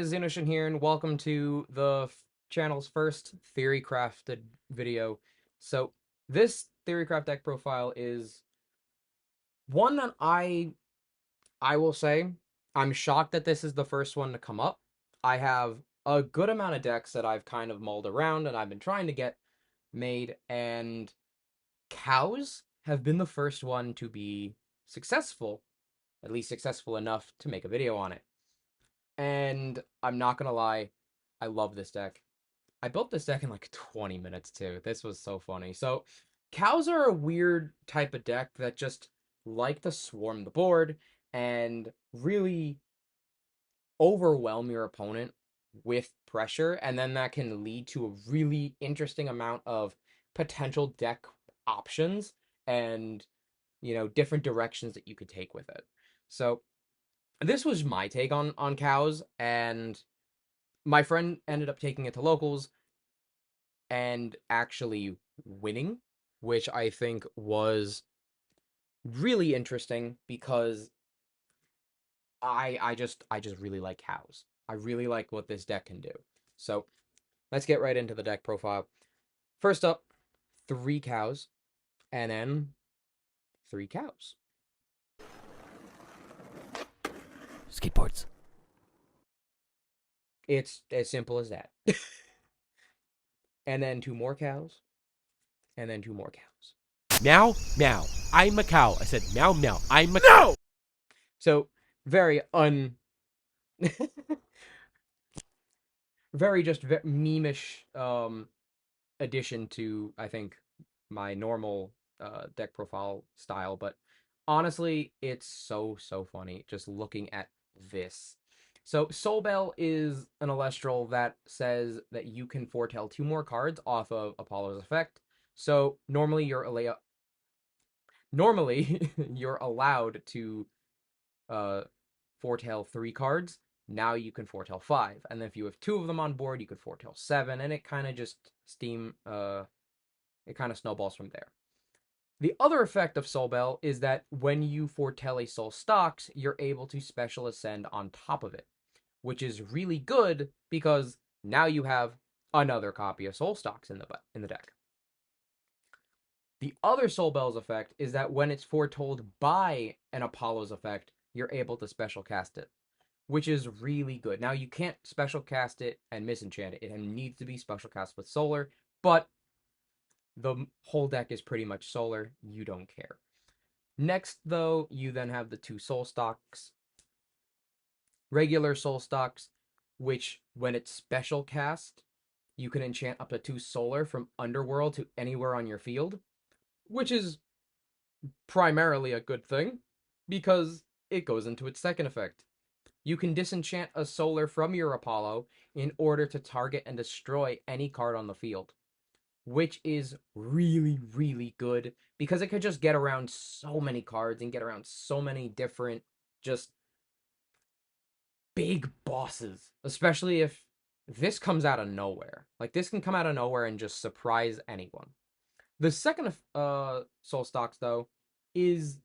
guys, Xenoshin here, and welcome to the channel's first Theory Crafted video. So, this Theory Craft deck profile is one that I will say, I'm shocked that this is the first one to come up. I have a good amount of decks that I've kind of mulled around and I've been trying to get made, and cows have been the first one to be successful, at least successful enough to make a video on it. And I'm not gonna lie, I love this deck. I built this deck in like 20 minutes too. This was so funny. So, cows are a weird type of deck that just like to swarm the board and really overwhelm your opponent with pressure, and then that can lead to a really interesting amount of potential deck options and different directions that you could take with it. So, this was my take on cows, and my friend ended up taking it to locals and actually winning, which I think was really interesting because I just really like cows. I really like what this deck can do. So let's get right into the deck profile. First up, 3 cows, and then 3 cows. Skateboards. It's as simple as that. And then 2 more cows, and then 2 more cows. Meow, meow. I'm a cow. I said meow, meow. I'm a cow. No! So very very just meme-ish addition to, I think, my normal deck profile style, but honestly, it's so funny just looking at this. So Soul Bell is an Elestral that says that you can foretell 2 more cards off of Apollo's effect. So normally you're allowed to uh foretell 3 cards. Now you can foretell 5, and then if you have 2 of them on board, you could foretell 7, and it kind of just it kind of snowballs from there. The other effect of Soul Bell is that when you foretell a Soul Stocks, you're able to special ascend on top of it, which is really good because now you have another copy of Soul Stocks in the deck. The other Soul Bell's effect is that when it's foretold by an Apollo's effect, you're able to special cast it, which is really good. Now, you can't special cast it and misenchant it. It needs to be special cast with Solar, but the whole deck is pretty much Solar. You don't care. Next, though, you then have the 2 Soul Stocks. Regular Soul Stocks, which, when it's special cast, you can enchant up to 2 Solar from Underworld to anywhere on your field, which is primarily a good thing, because it goes into its second effect. You can disenchant a Solar from your Apollo in order to target and destroy any card on the field, which is really good because it could just get around so many cards and get around so many different just big bosses, especially if this comes out of nowhere. Like, this can come out of nowhere and just surprise anyone. The second Soul Stocks, though, is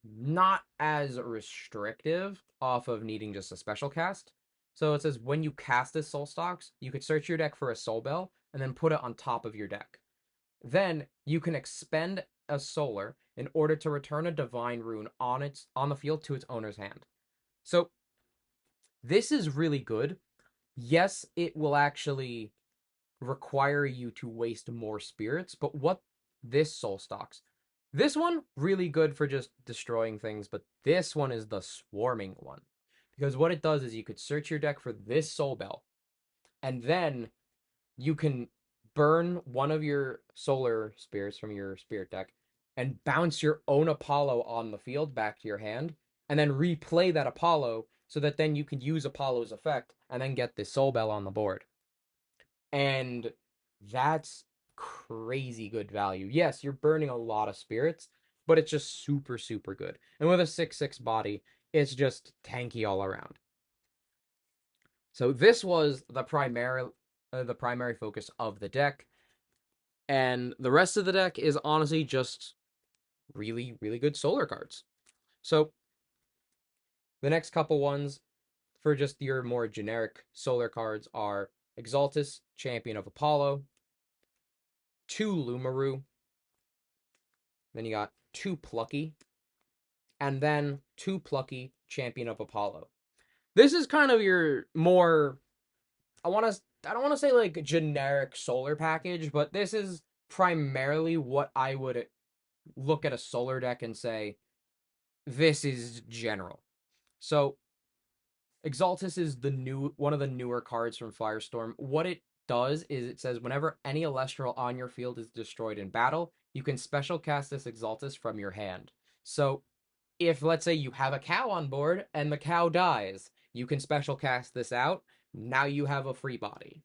not as restrictive off of needing just a special cast. So it says when you cast this Soul Stocks, you could search your deck for a Soul Bell and then put it on top of your deck. Then you can expend a Solar in order to return a Divine Rune on the field to its owner's hand. So this is really good. Yes, it will actually require you to waste more spirits, but what this Soul Stocks, this one really good for just destroying things, but this one is the swarming one. Because what it does is you could search your deck for this Soul Bell, and then you can burn one of your solar spirits from your spirit deck and bounce your own Apollo on the field back to your hand, and then replay that Apollo so that then you can use Apollo's effect and then get this Soul Bell on the board. And that's crazy good value. Yes, you're burning a lot of spirits, but it's just super good. And with a 6/6 body, it's just tanky all around. So this was the primary focus of the deck, and the rest of the deck is honestly just really good solar cards. So the next couple ones, for just your more generic solar cards are Exaltus, Champion of Apollo, two Lumaru, then you got two Plucky, and then two Plucky, Champion of Apollo. This is kind of your more I don't want to say like generic solar package, but this is primarily what I would look at a solar deck and say this is general. So Exaltus is the new one of the newer cards from Firestorm. What it does is it says whenever any Elestral on your field is destroyed in battle, you can special cast this Exaltus from your hand. So if let's say you have a cow on board and the cow dies, you can special cast this out. Now you have a free body.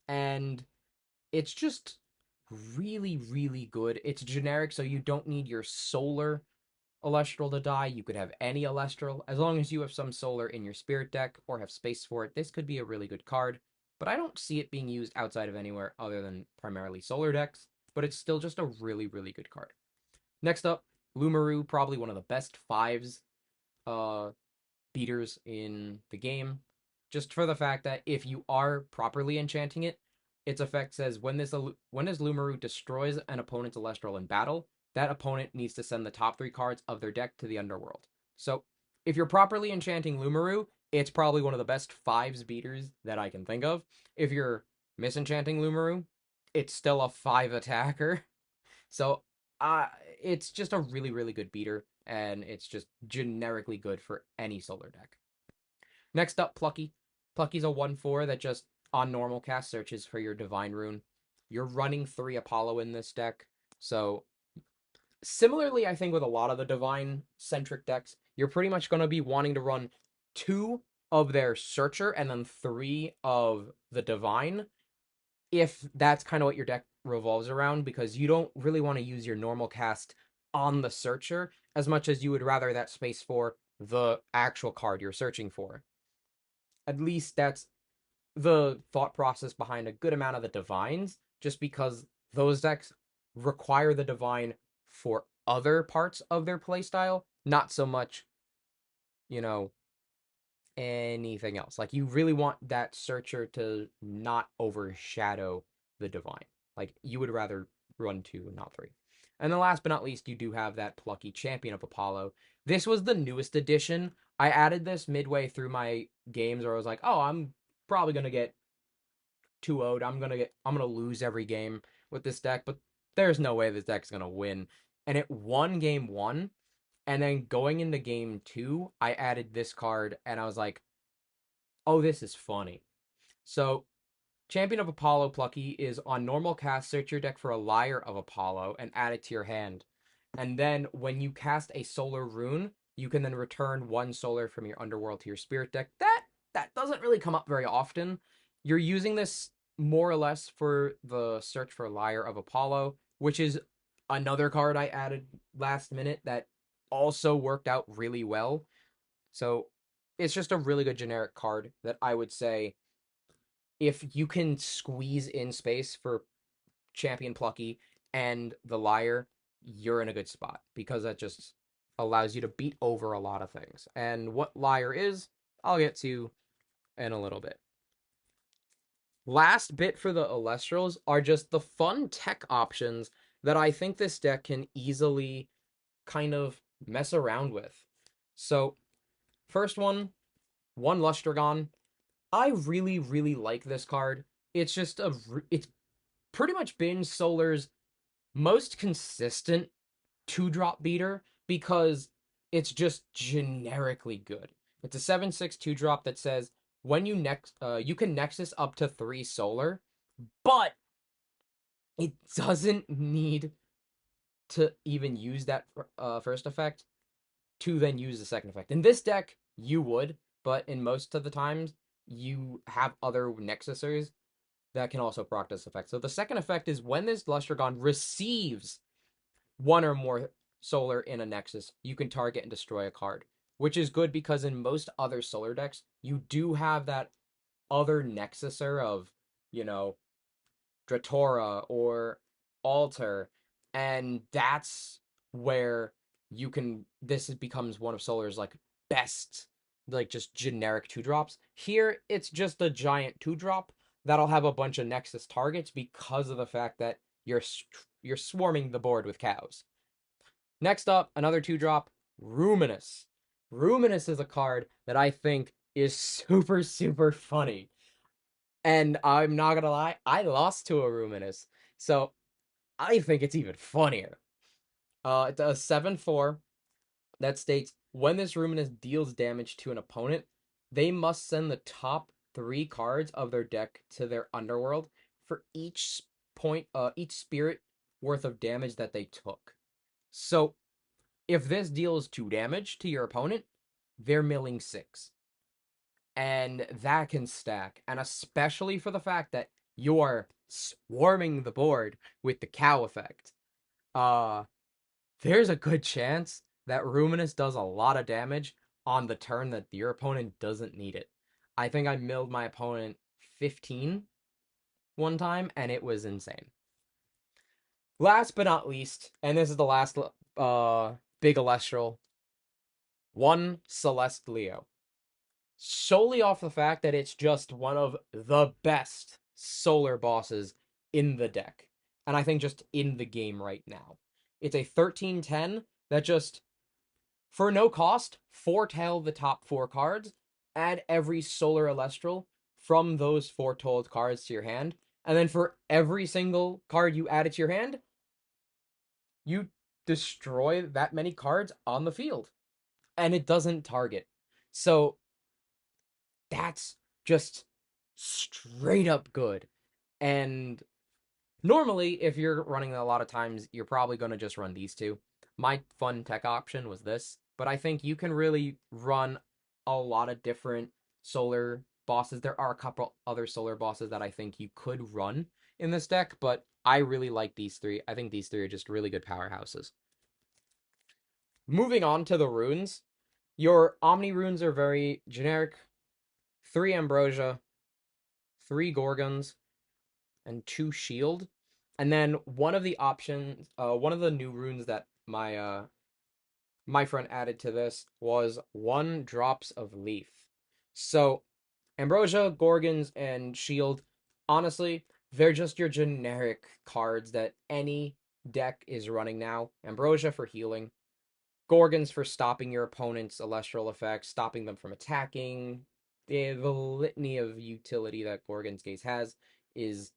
And it's just really, really good. It's generic, so you don't need your solar Elestral to die. You could have any Elestral. As long as you have some solar in your spirit deck or have space for it, this could be a really good card. But I don't see it being used outside of anywhere other than primarily solar decks. But it's still just a really, really good card. Next up, Lumaru, probably one of the best fives uh, beaters in the game. Just for the fact that if you are properly enchanting it, its effect says when this Lumaru destroys an opponent's Celestial in battle, that opponent needs to send the top three cards of their deck to the underworld. So if you're properly enchanting Lumaru, it's probably one of the best fives beaters that I can think of. If you're misenchanting Lumaru, it's still a five attacker. So uh it's just a really, really good beater, and it's just generically good for any solar deck. Next up, Plucky. Plucky's a 1/4 that just on normal cast searches for your Divine Rune. You're running 3 Apollo in this deck. So, similarly, I think with a lot of the Divine centric decks, you're pretty much going to be wanting to run 2 of their Searcher and then 3 of the Divine, if that's kind of what your deck revolves around, because you don't really want to use your normal cast on the Searcher as much as you would rather that space for the actual card you're searching for. At least that's the thought process behind a good amount of the divines, just because those decks require the divine for other parts of their playstyle, not so much, you know, anything else. Like, you really want that searcher to not overshadow the divine. Like, you would rather run 2 and not 3. And then last but not least, you do have that Plucky Champion of Apollo. This was the newest edition. I added this midway through my games where I was like, oh, I'm probably gonna get 2-0'd. I'm gonna lose every game with this deck, but there's no way this deck's gonna win. And it won game one, and then going into game two, I added this card, and I was like, oh, this is funny. So Champion of Apollo Plucky is on normal cast, search your deck for a Lyre of Apollo and add it to your hand. And then when you cast a solar rune, you can then return 1 solar from your underworld to your spirit deck. That doesn't really come up very often. You're using this more or less for the search for Lyre of Apollo, which is another card I added last minute that also worked out really well. So it's just a really good generic card that I would say if you can squeeze in space for Champion Plucky and the Lyre, you're in a good spot because that just allows you to beat over a lot of things. And what Lyre is, I'll get to in a little bit. Last bit for the Elestrals are just the fun tech options that I think this deck can easily kind of mess around with. So, first one Lustragon. I really, really like this card. It's just it's pretty much been Solar's most consistent 2-drop beater because it's just generically good. It's a 7/6 2-drop that says when you can Nexus up to 3 solar, but it doesn't need to even use that first effect to then use the second effect. In this deck, you would, but in most of the times, you have other Nexusers that can also proc this effect. So the second effect is when this Lustragon receives 1 or more solar in a Nexus, you can target and destroy a card, which is good because in most other solar decks, you do have that other Nexuser of, you know, Dratora or Alter, and that's where this becomes one of Solar's like best like just generic two drops. Here, it's just a giant two drop that'll have a bunch of Nexus targets because of the fact that you're swarming the board with cows. Next up, another two drop, Ruminous. Ruminous is a card that I think is super, super funny. And I'm not gonna lie, I lost to a Ruminous. So I think it's even funnier. It's a 7/4 that states when this Ruminous deals damage to an opponent, they must send the top three cards of their deck to their underworld for each spirit worth of damage that they took. So if this deals 2 damage to your opponent, they're milling 6. And that can stack. And especially for the fact that you're swarming the board with the cow effect. Uh, there's a good chance that Ruminous does a lot of damage on the turn that your opponent doesn't need it. I think I milled my opponent 15 one time, and it was insane. Last but not least, and this is the last big Elestral, one Celeste Leo. Solely off the fact that it's just one of the best solar bosses in the deck. And I think just in the game right now. It's a 13/10 that just, for no cost, foretell the top 4 cards, add every solar Elestral from those foretold cards to your hand, and then for every single card you add to your hand, you destroy that many cards on the field. And it doesn't target. So that's just straight up good. And normally, if you're running a lot of times, you're probably going to just run these two. My fun tech option was this, but I think you can really run a lot of different solar bosses. There are a couple other solar bosses that I think you could run in this deck, but I really like these three. I think these three are just really good powerhouses. Moving on to the runes, your Omni runes are very generic. 3 Ambrosia, 3 Gorgons, and 2 Shield. And then one of the options, one of the new runes that my friend added to this was 1 Drops of Leaf. So Ambrosia, Gorgons, and Shield, honestly, they're just your generic cards that any deck is running now. Ambrosia for healing, Gorgons for stopping your opponent's celestial effects, stopping them from attacking. The litany of utility that Gorgon's Gaze has is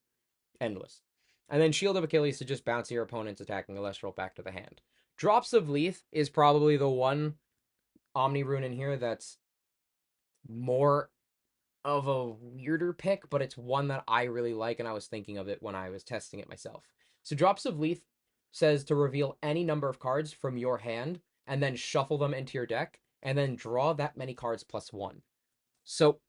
endless. And then Shield of Achilles to just bounce your opponent's attacking Celestial back to the hand. Drops of Leaf is probably the one Omni rune in here that's more of a weirder pick, but it's one that I really like, and I was thinking of it when I was testing it myself. So Drops of Leaf says to reveal any number of cards from your hand and then shuffle them into your deck and then draw that many cards +1. So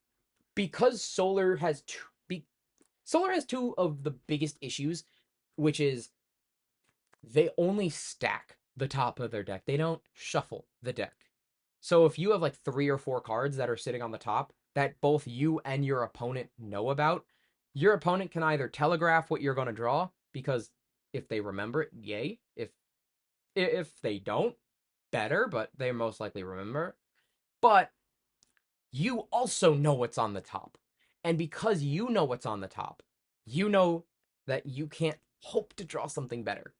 because Solar has two of the biggest issues, which is they only stack the top of their deck. They don't shuffle the deck. So if you have like 3 or 4 cards that are sitting on the top that both you and your opponent know about, your opponent can either telegraph what you're going to draw because if they remember it, yay. If they don't, better, but they most likely remember. But you also know what's on the top. And because you know what's on the top, you know that you can't hope to draw something better.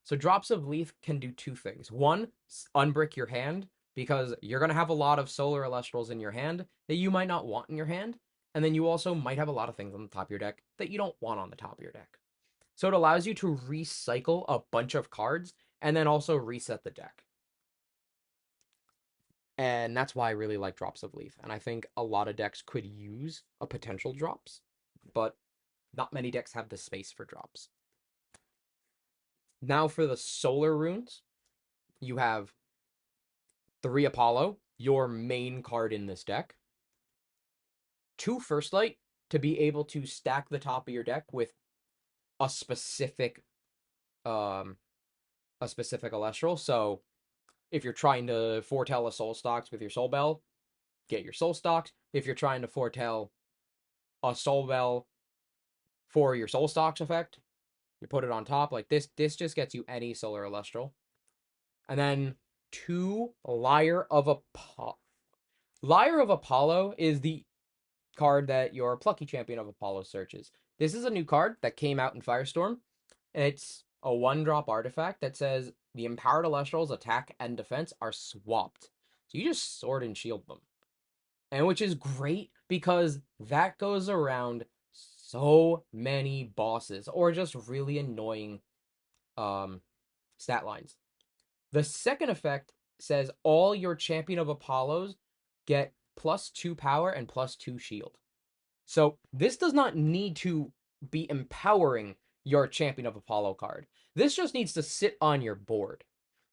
So Drops of Leaf can do 2 things. One, unbrick your hand, because you're going to have a lot of Solar Elestrals in your hand that you might not want in your hand. And then you also might have a lot of things on the top of your deck that you don't want on the top of your deck. So it allows you to recycle a bunch of cards and then also reset the deck. And that's why I really like Drops of Leaf. And I think a lot of decks could use a potential drops, but not many decks have the space for drops. Now for the solar runes, you have 3 Apollo, your main card in this deck. 2 First Light to be able to stack the top of your deck with a specific um a specific Elestral. So if you're trying to foretell a Soul Stocks with your Soul Bell, get your Soul Stocks. If you're trying to foretell a Soul Bell for your Soul Stocks effect, you put it on top. Like this just gets you any Solar Elestral. And then 2 Liar of Lyre of Apollo is the card that your Plucky Champion of Apollo searches. This is a new card that came out in Firestorm, and it's a 1-drop artifact that says the empowered Elestrals attack and defense are swapped. So you just sword and shield them. And which is great because that goes around so many bosses or just really annoying um stat lines. The second effect says all your Champion of Apollos get +2 power and +2 shield. So this does not need to be empowering your Champion of Apollo card. This just needs to sit on your board.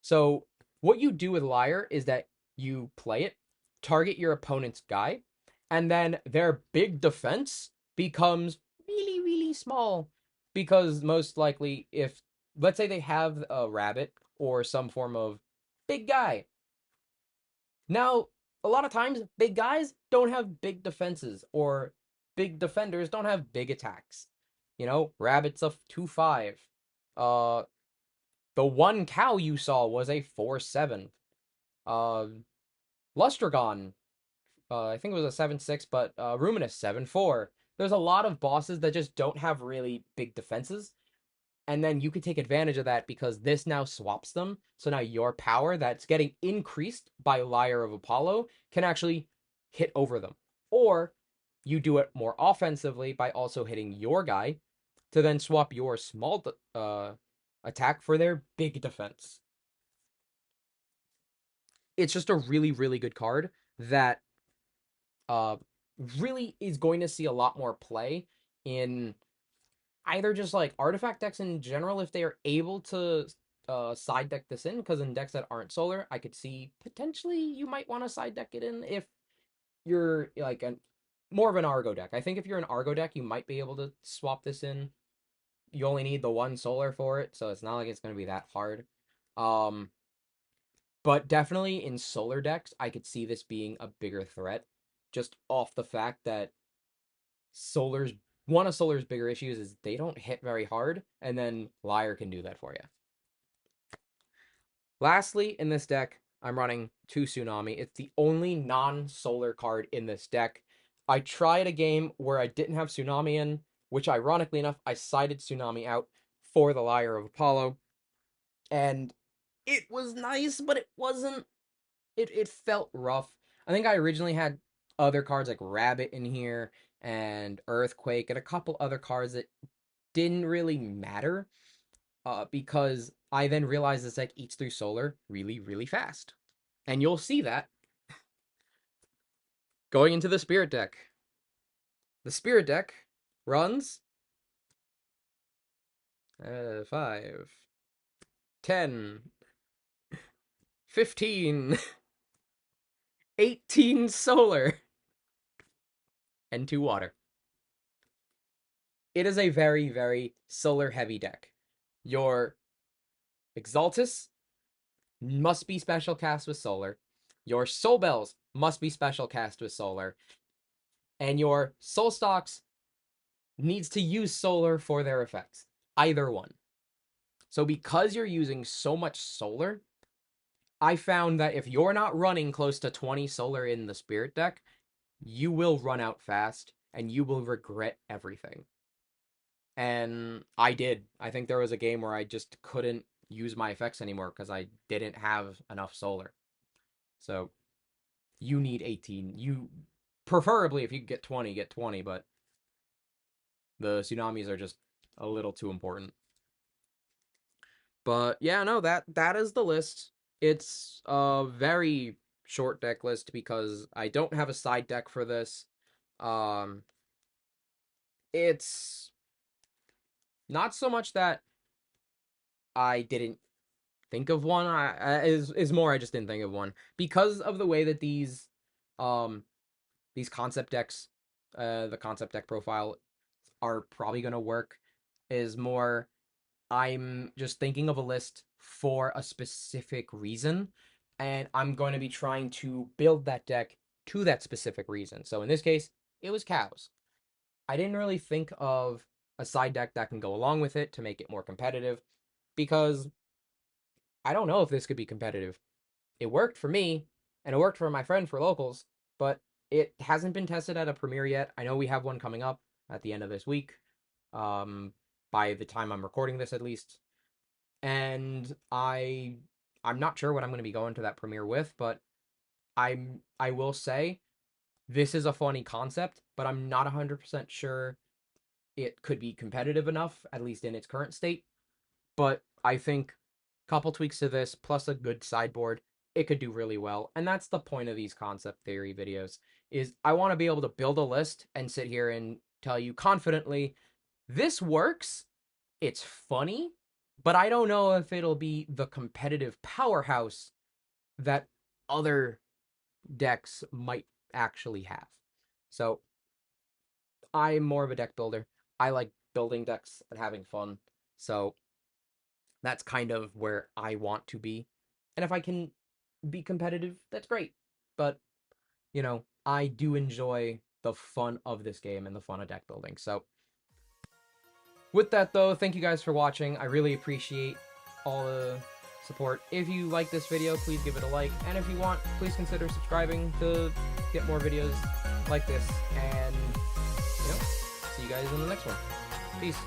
So what you do with Lyre is that you play it, target your opponent's guy, and then their big defense becomes really, really small. Because most likely, if let's say they have a rabbit or some form of big guy, now, a lot of times, big guys don't have big defenses, or big defenders don't have big attacks. You know, rabbits of 2-5. Uh, the one cow you saw was a 4-7. Uh, Lustragon, I think it was a 7-6, but Ruminus 7-4. There's a lot of bosses that just don't have really big defenses, and then you can take advantage of that because this now swaps them. So now your power that's getting increased by Lyre of Apollo can actually hit over them. Or you do it more offensively by also hitting your guy to then swap your small attack for their big defense. It's just a really, really good card that uh, really is going to see a lot more play in either just like artifact decks in general if they are able to side deck this in, because in decks that aren't solar I could see potentially you might want to side deck it in if you're like an more of an Argo deck. I think if you're an Argo deck you might be able to swap this in. You only need the one solar for it, so it's not like it's going to be that hard. um but definitely in solar decks I could see this being a bigger threat, just off the fact that Solar's one of Solar's bigger issues is they don't hit very hard, and then Lyre can do that for you. Lastly, in this deck, I'm running 2 Tsunami. It's the only non-solar card in this deck. I tried a game where I didn't have Tsunami in, which ironically enough, I sided Tsunami out for the Lyre of Apollo, and it was nice, but it wasn't. It felt rough. I think I originally had other cards like Rabbit in here and Earthquake and a couple other cards that didn't really matter because I then realized this deck eats through solar really, really fast. And you'll see that going into the Spirit deck. The Spirit deck runs 5, 10, 15, 18 solar, and 2 water. It is a very, very solar heavy deck. Your Exaltus must be special cast with solar. Your Soul Bells must be special cast with solar. And your Soul Stalks needs to use solar for their effects. Either one. So because you're using so much solar, I found that if you're not running close to 20 solar in the Spirit deck, you will run out fast and you will regret everything. And I did. I think there was a game where I just couldn't use my effects anymore because I didn't have enough solar. So you need 18. You preferably if you get 20, but the tsunamis are just a little too important. But yeah, no, that is the list. It's a very short deck list because I don't have a side deck for this. Um it's not so much that I didn't think of one. Is more I just didn't think of one because of the way that um these concept decks, the concept deck profile are probably going to work is more I'm just thinking of a list for a specific reason, and I'm going to be trying to build that deck to that specific reason. So in this case, it was cows. I didn't really think of a side deck that can go along with it to make it more competitive because I don't know if this could be competitive. It worked for me, and it worked for my friend for locals. but it hasn't been tested at a premiere yet. I know we have one coming up at the end of this week, um, by the time I'm recording this at least. And I'm not sure what I'm going to be going to that premiere with, but I will say this is a funny concept, but I'm not 100% sure it could be competitive enough, at least in its current state. But I think a couple tweaks to this plus a good sideboard, it could do really well. And that's the point of these concept theory videos is I want to be able to build a list and sit here and tell you confidently this works. It's funny, but I don't know if it'll be the competitive powerhouse that other decks might actually have. So I'm more of a deck builder. I like building decks and having fun. So that's kind of where I want to be. And if I can be competitive, that's great. But, I do enjoy the fun of this game and the fun of deck building. So, with that though, thank you guys for watching. I really appreciate all the support. If you like this video, please give it a like. And if you want, please consider subscribing to get more videos like this. And, see you guys in the next one. Peace.